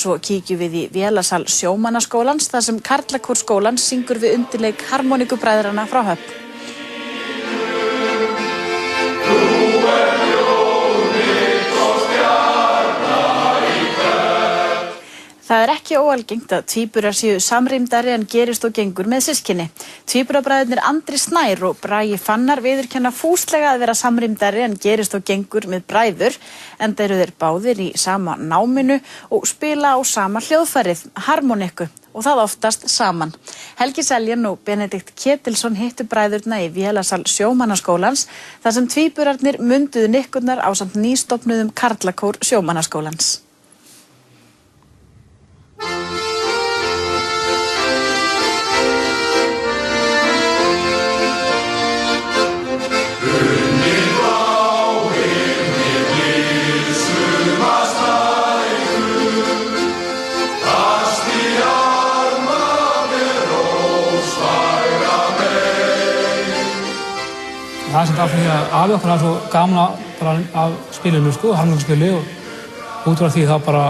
Svo kíkjum við í vélasal Sjómannaskólans þar sem Karlakór skólans syngur við undirleik harmoníkubræðranna frá Höfn. Það ekki óalgengt að tvíburar séu samrýmdari en gerist og gengur með systkini. Tvíburabræðurnir Andri Snær og Bragi Fannar viðurkenna fúslega að vera samrýmdari en gerist og gengur með bræður, enda eru þeir báðir í sama náminu og spila á sama hljóðfærið, harmonikku, og það oftast saman. Helgi Seljan og Benedikt Ketilsson hittu bræðurna í vélasal Sjómannaskólans þar sem tvíburarnir munduðu nikkurnar ásamt nýstofnuðum Karlakór Sjómannaskólans. Það sem af því að afi okkar svo gaman af spilinu, harmoníkuspili, og út frá því þá bara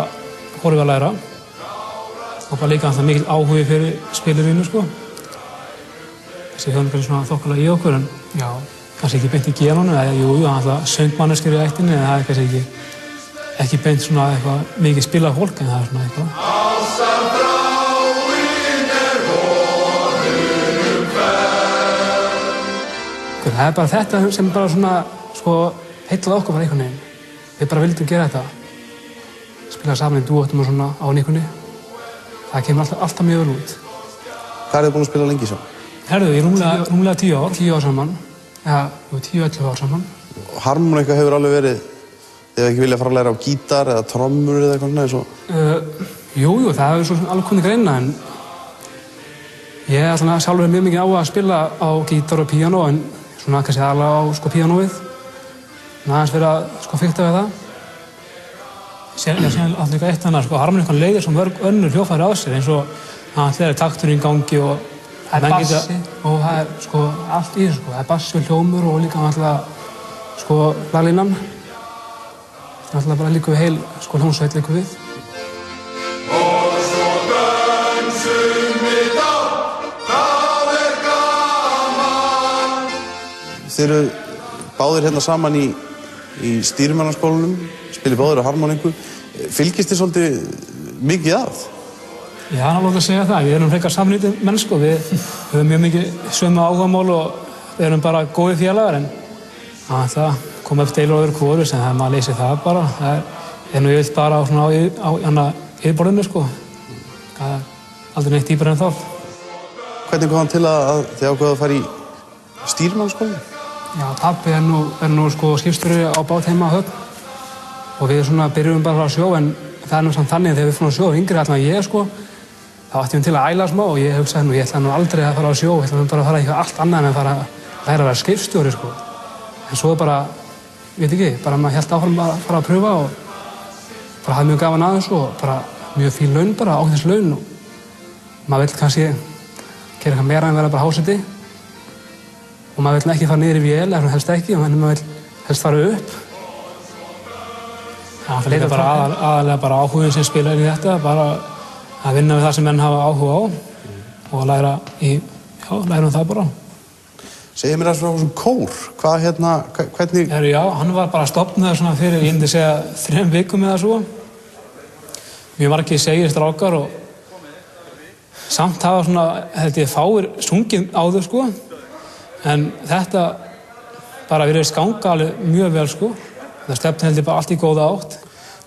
fórum við að læra og bara líka mikil áhugi fyrir spilinu, Þessi höfum svona þokkalega í okkur, en já, kannski ekki beint í genunum, eða jú, alltaf söngmanneskjur í ættinni, en það er kannski ekki beint svona eitthvað mikið spilað fólk, en það er svona eitthvað. Það er bara þetta sem bara svona, heillaði okkur bara einhvern veginn. Við bara vildum gera þetta. Spila saman í dúettum og svona á einhvernig. Það kemur alltaf mjög vel út. Hvað er þið búin að spila lengi saman? Herðu, í rúmlega 10 ár. 10 ár saman. Já, 10-11 ár saman. Harmonika hefur alveg verið, þið hefur ekki viljað fara að læra á gítar eða trommur eða eitthvað svona eins og? Jú, það hefur svo alveg komið greina, en ég er alltaf sjálfur mjög mikið á að spila á gítar og píanó, en svona kannski aðalega á píanóið. Aðeins verið að fikta við það. Síðan alltaf líka eitt annað, harmoníkan leiðir svo mörg önnur hljóðfæri á sér, eins og það er takturinn í gangi og það er bassi og það er allt í þessu. Það er bassi og hljómur og líka alltaf laglínan. Alltaf bara líka við heil hljómsveit líka við. Þið eru báðir hérna saman í stýrimannaskólanum, spilið báðir á harmoníku. Fylgist þið svolítið mikið að? Já, það er alveg að segja það. Við erum frekar samnýttir menn, Við höfum mjög mikið sömu áhugamál og við erum bara góðir félagar, en það kom upp deilur á öðru hvoru, sem það maður leysir það bara. Það er nú yfirleitt bara á yfirborðinu, Það er aldrei neitt dýpra en það. Hvernig kom það til að þið ákveðuð að fara í stýrimannaskólanum? Já, pabbi er nú skipstjóri á bát heima á Höfn og við byrjum bara að sjó, en það er nú samt þannig að þegar við fórum á sjó, yngri allan ég, þá ættum við til að æla smá og ég hugsaði ég ætla nú aldrei að fara á sjó, ég ætla bara að fara í eitthvað allt annað en að fara að læra að vera skipstjóri, En svo bara, maður hélt áfram að fara að pröfa og bara hafði mjög gaman að þessu og bara mjög fín laun bara, ágætis laun og maður vill kannski gera eitthvað meira en vera bara háseti. Og maður vill ekki fara niður í vél, helst ekki, en maður vill helst fara upp. Það er líka bara aðalega bara áhugin sem spilar í þetta, bara að vinna við það sem menn hafa áhuga á og læra það bara. Segðu mér frá þessum kór, hvernig? Já, hann var bara stofnaður svona fyrir, ég myndi segja, 3 vikum eða svo. Mjög margir segir strákar og samt hafa svona, held ég, fáir sungið áður, En þetta bara virðist ganga alveg mjög vel, Það stefnir held ég bara allt í góða átt.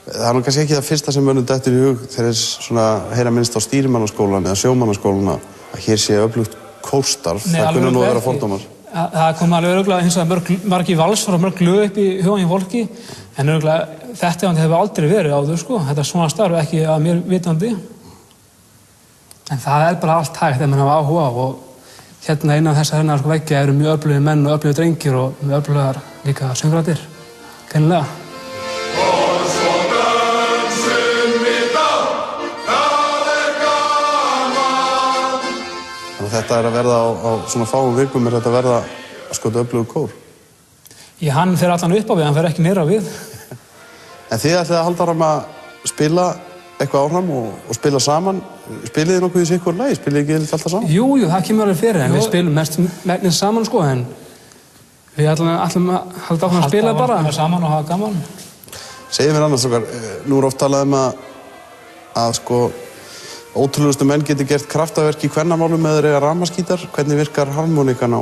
Það er nú kannski ekki það fyrsta sem mönnum dettur í hug þegar þeir heyra minnst á stýrimannaskólan eða sjómannaskólan að hér sé öflugt kórstarf. Það kunna nú að vera fordómar. Það kom alveg örugglega hins vegar margir valsar og mörg lög upp í hugan hjá fólki, en örugglega þetta hefur aldrei verið áður, Þetta svona starf ekki að mér vitandi. En það er bara allt hægt ef mann hafa áhuga á og hérna innan þessa veggja eru mjög öflugir menn og öflugir drengir og mjög öflugar líka söngrættir, greinilega. Þannig að þetta er að verða á svona fáum vikum er þetta að verða öflugur kór? Já, hann fer allan upp á við, hann fer ekki niður á við. En þið ætlið að halda áfram að spila eitthvað áfram og spila saman. Spilið þið nokkuð í sikkur lagi? Spilið þið ekki alltaf saman? Jú, það kemur alveg fyrir, en við spilum mest saman, sko, en við ætlum að halda áfram að spila bara. Halda saman og hafa gaman. Segðu mér annars, okkar, nú oft talað að sko, ótrúlegustu menn geti gert kraftaverk í kvennamálum eða eiga rafmagnsgítar. Hvernig virkar harmoníkan á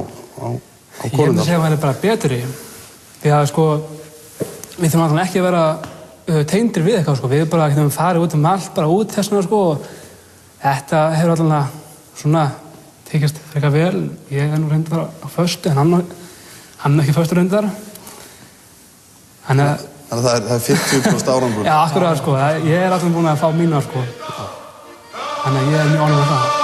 Ég konurnar? myndi segja að hann bara betri. Því að, sko, við þurfum alltaf ekki að vera tengdir við eitthvað, sko. Við bara getum farið út allt, bara út þessuna, sko. Þetta hefur alltaf svona tekist frekar vel. Ég nú reyndar á föstu, en hann ekki föstu reyndar. Þannig að það er 50% árangur. Já, akkurat, sko. Ég alltaf búinn að fá mína, sko. Þannig að ég mjög ánægður með það.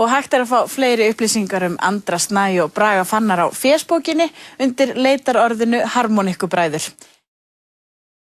Og hægt að fá fleiri upplýsingar Andra Snæ og Braga Fannar á Facebookinni undir leitarorðinu Harmoníkubræður.